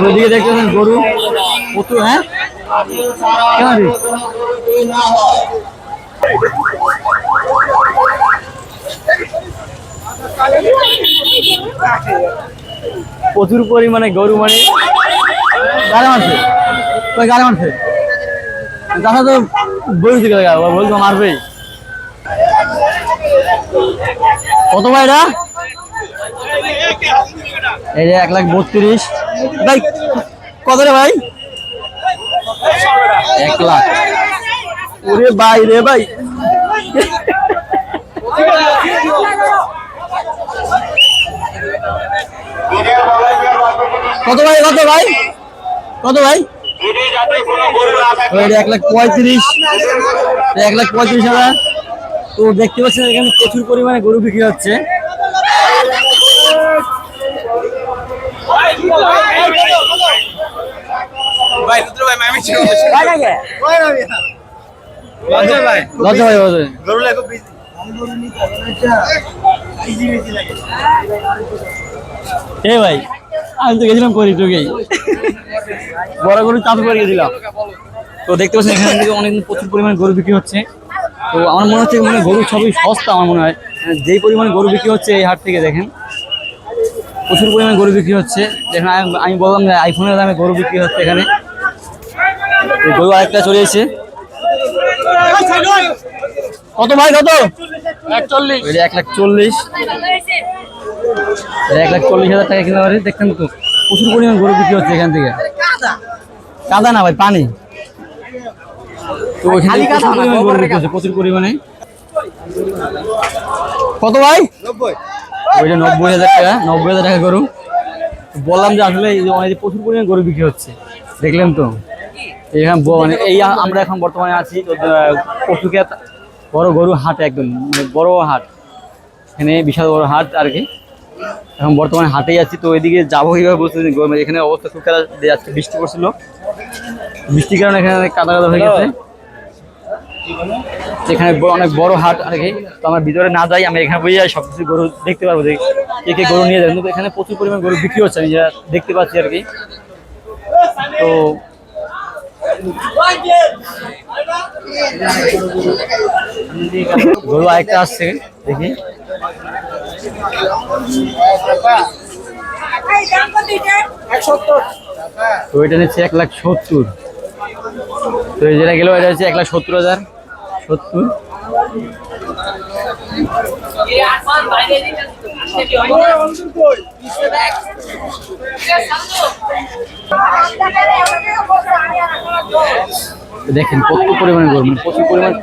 ওদিকে দেখতেছেন গরু প্রচুর। হ্যাঁ প্রচুর পরিমাণে গরু, মানে গাড়ি মারছে, ওই গাড়ি মারছে দেখা তো বলছি বলতো মারবে। কত ভাই এটা? এই যে 1,32,000 ভাই। কত রে ভাই? 1 লাখ। ওরে ভাই রে ভাই, কত ভাই? কত ভাই? কত ভাই? 1,35,000, 1,35,000। তো দেখতে পাচ্ছেন এখানে প্রচুর পরিমাণে গরু বিক্রি হচ্ছে। ভাই আমি তো গেছিলাম করি তোকেই বড় গরু চাষ করে গেছিলাম। তো দেখতে পাচ্ছেন এখানে থেকে অনেক প্রচুর পরিমাণে গরু বিক্রি হচ্ছে। তো আমার মনে হচ্ছে মানে গরু সবই সস্তা। আমার মনে হয় যেই পরিমাণে গরু বিক্রি হচ্ছে এই হাট থেকে দেখেন প্রচুর পরিমাণে গরু বিক্রি হচ্ছে। দেখেন আমি বললাম যে আইফোনের দামে গরু বিক্রি হচ্ছে এখানে। গরু আরেকটা চলে এসেছে। কত ভাই? কত? 1,40,000। 1,40,000 টাকা কিনতে পারি। দেখতেন তো প্রচুর পরিমাণ গরু বিক্রি হচ্ছে এখান থেকে। কাদা না ভাই, পানি। তো প্রচুর পরিমাণে। কত ভাই? 90,000 টাকা। 90,000 টাকা গরু। বললাম যে আসলে প্রচুর পরিমাণে গরু বিক্রি হচ্ছে, দেখলেন তো। এখানে মানে এই আমরা এখন বর্তমানে আছি পশুকে বড় গরু হাট, একদম বড় হাট। এখানে বিশাল বড় হাট আর কি। এখন বর্তমানে হাটেই আছি। তো এদিকে যাবো কিভাবে বুঝতেছি, এখানে অবস্থা খুব খারাপ। আজকে বৃষ্টি পড়ছিল, বৃষ্টির কারণে এখানে কাদা কাদা হয়ে গেছে। এখানে অনেক বড় হাট আর কি। তো আমরা ভিতরে না যাই, আমি এখানে বসে যাই, সবকিছু গরু দেখতে পারবো, কে কে গরু নিয়ে যাবেন। তো এখানে প্রচুর পরিমাণ গরু বিক্রি হচ্ছে, আমি যেটা দেখতে পাচ্ছি আর কি। তো গরু আরেকটা আসছে, দেখি। তো এটা নিচ্ছে 1,70,000। তো যেটা গেল এটা হচ্ছে 1,70,000। 70। দেখেন কত পরিমাণে গরু, মানে প্রচুর পরিমাণ।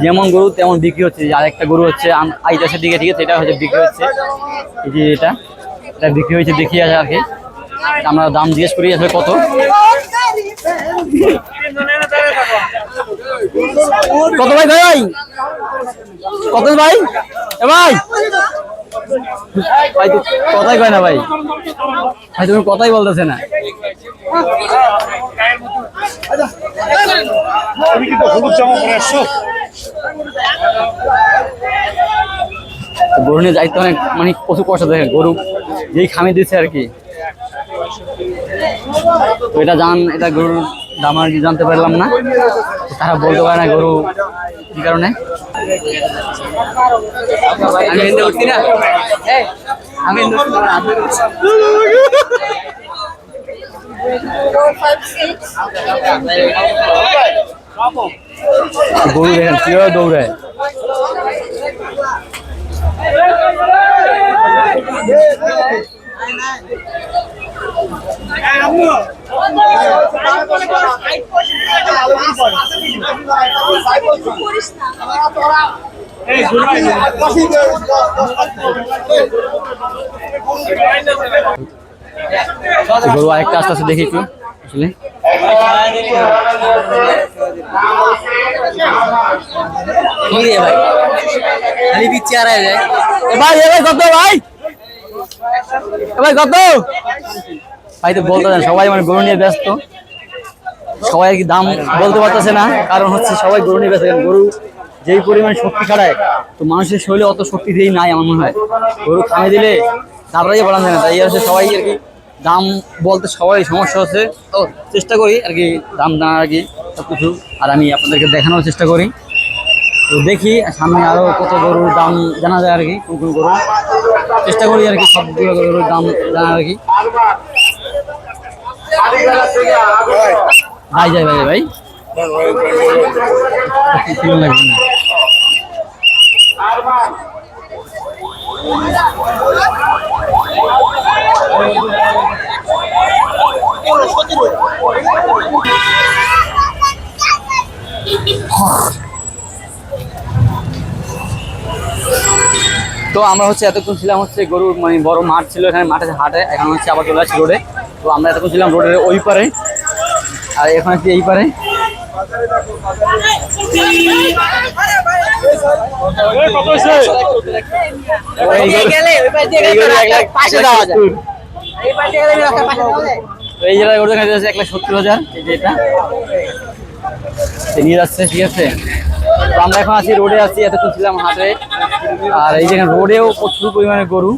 যেমন গরু তেমন বিক্রি হচ্ছে। আরেকটা গরু হচ্ছে আইতাসের দিকে, ঠিক আছে, এটা হচ্ছে বিক্রি হচ্ছে। এই যে এটা বিক্রি হয়েছে, দেখি আছে আর কি। আমরা দাম জিজ্ঞেস করি আসলে কত। কত ভাই? ভাই কত ভাই? ভাই ভাই তো কথাই কয় না ভাই। ভাই তুমি কথাই বলতেছে না। গরু নিয়ে যাইতে অনেক মানে প্রচুর কষ্ট। দেখেন গরু যেই খামে দিচ্ছে আর কি। তো এটা এটা গরুর দাম আর কি জানতে পারলাম না। তারা বলতে পারে না গরু কি কারণে। গরু দেখেন কিভাবে দৌড়ায়। গরু আরেকটা আস্তে আস্তে দেখি একটু আসলে। কত ভাই? ভাই কত ভাই? তো বলতে সবাই মানে গরু নিয়ে ব্যস্ত, সবাই কি দাম বলতে পারতেছে না। কারণ হচ্ছে সবাই গরু নিয়ে ব্যস্ত। গরু যেই পরিমাণ শক্তি খাটায়, তো মানুষের শরীরে অত শক্তি দিয়েই নাই আমার মনে হয়। গরু খামে দিলে তারপরেই বলা যায় না, তাই হচ্ছে সবাই আর কি দাম বলতে সবাই সমস্যা হচ্ছে। তো চেষ্টা করি আর কি দাম জানার আর কি সব কিছু, আর আমি আপনাদেরকে দেখানোর চেষ্টা করি। তো দেখি সামনে আরো কত গরুর দাম জানা যায় আর কি, কোন কোন গরু চেষ্টা করি আর কি সবগুলো গরুর দাম জানার আর কি। ভাই যাই ভাই ভাই লাগবে না। তো আমরা হচ্ছে এতক্ষণ ছিলাম হচ্ছে গরুর মানে বড় মাঠ ছিল এখানে, মাঠে হাটে, এখন হচ্ছে আবার চলে আসছি রোডে। তো আমরা এতক্ষণ ছিলাম রোডের ওই পারে, আর এখন হচ্ছে এই পারে। এই জেলায় গরু দেখা যাচ্ছে 1,70,000 এটা নিয়ে যাচ্ছে, ঠিক আছে। তো আমরা এখন আছি রোডে আছি, এতক্ষণ ছিলাম হাটে। আর এই যেখানে রোডেও প্রচুর পরিমাণে গরু,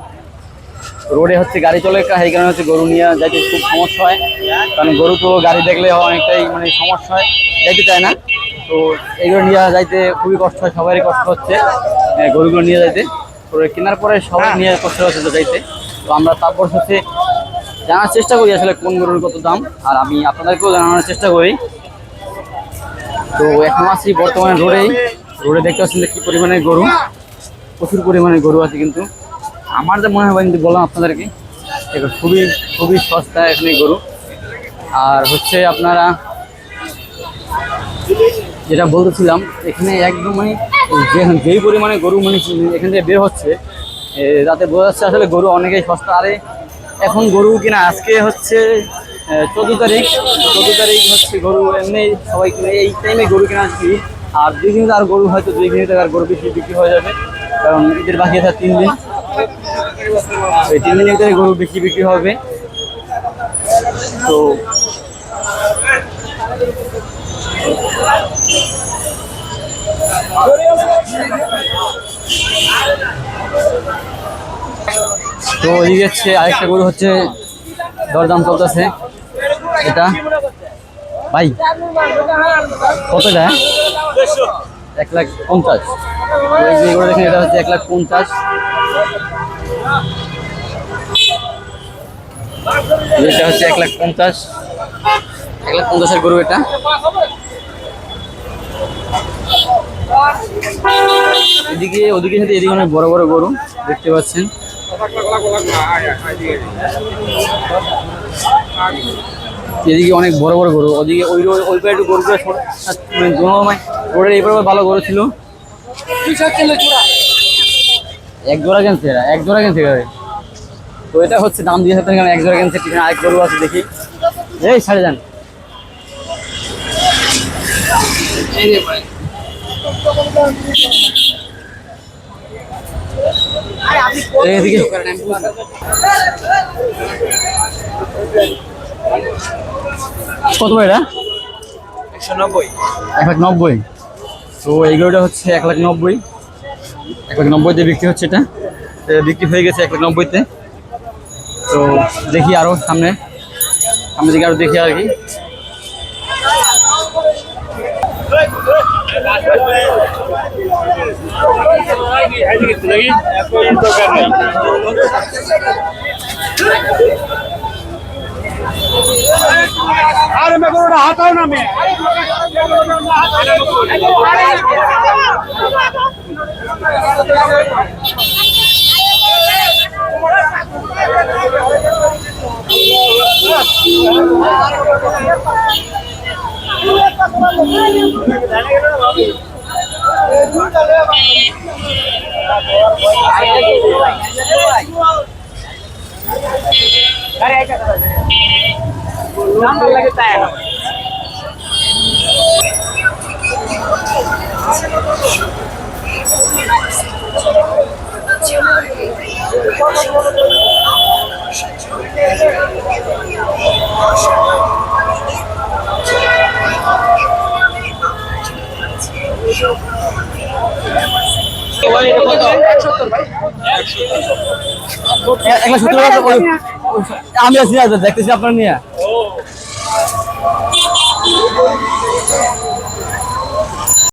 রোডে হচ্ছে গাড়ি চলে, এই কারণে হচ্ছে গরু নিয়ে যাইতে খুব সমস্যা হয়, কারণ গরু তো গাড়ি দেখলে অনেকটাই মানে সমস্যা হয়, যাইতে চায় না। তো এইগুলো নিয়ে যাইতে খুবই কষ্ট হয়, সবারই কষ্ট হচ্ছে গরুগুলো নিয়ে যাইতে। তো কেনার পরে সবাই নিয়ে কষ্ট হচ্ছে তো যাইতে। তো আমরা তারপর হচ্ছে জানার চেষ্টা করি আসলে কোন গরুর কত দাম, আর আমি আপনাদেরকেও জানানোর চেষ্টা করি। তো এখন আছি বর্তমানে রোডে দেখতে পাচ্ছেন যে কি পরিমাণে গরু, প্রচুর পরিমাণে গরু আছে। কিন্তু আমার যা মনে হয় কিন্তু বললাম আপনাদেরকে খুবই খুবই সস্তা এখানে গরু। আর হচ্ছে আপনারা যেটা বলতেছিলাম, এখানে একদম মানে যেই পরিমাণে গরু মানে এখান থেকে বের হচ্ছে, তাতে বোঝা যাচ্ছে আসলে গরু অনেকেই সস্তা। আরে এখন গরু কিনা আজকে হচ্ছে 14 তারিখ হচ্ছে গরু এমনি সবাই কিনে, এই টাইমে গরু কেনা আসছি। আর 2 দিন আর গরু হয়তো 2 দিনের টাকার গরু বেশি বিক্রি হয়ে যাবে, কারণ ঈদের বাকি আছে 3 দিন। এই 3 দিনের ভিতরে গরু বেশি বিক্রি হবে। তো তো ওইদিকে হচ্ছে আরেকটা গরু হচ্ছে দরদাম চলতেছে, এটা ভাই কতটা? 1,50,000। এই গরু দেখেন, এটা হচ্ছে 1,50,000। এটা হচ্ছে 1,50,000 গরু এটা। ওদিকে সাথে এদিকে অনেক বড় বড় গরু দেখতে পাচ্ছেন। এদিকে অনেক বড় বড় গরু, ওদিকে ওই পারে একটু গরুগুলো মানে রোডের এই পারে ভালো গরু ছিল। এক জোড়া কিনছে তো এটা হচ্ছে দাম 2,000 টাকা, এক জোড়া কিনছে। পিছনে আরেক গরু আছে, দেখি এই ছাড়ে যান। কত এটা? 1,90,000। তো এই গরুটা হচ্ছে 1,90,000 বিক্রি হচ্ছে। এটা বিক্রি হয়ে গেছে 1,90,000-তে। তো দেখি আরো সামনে দিকে আরো দেখি আর কি। अरे मैं बोल रहा हटाओ ना मैं अरे ऐसा नंबर लगता है 170 টাকা আমি আছি না, দেখতেছি আপনার নিয়ে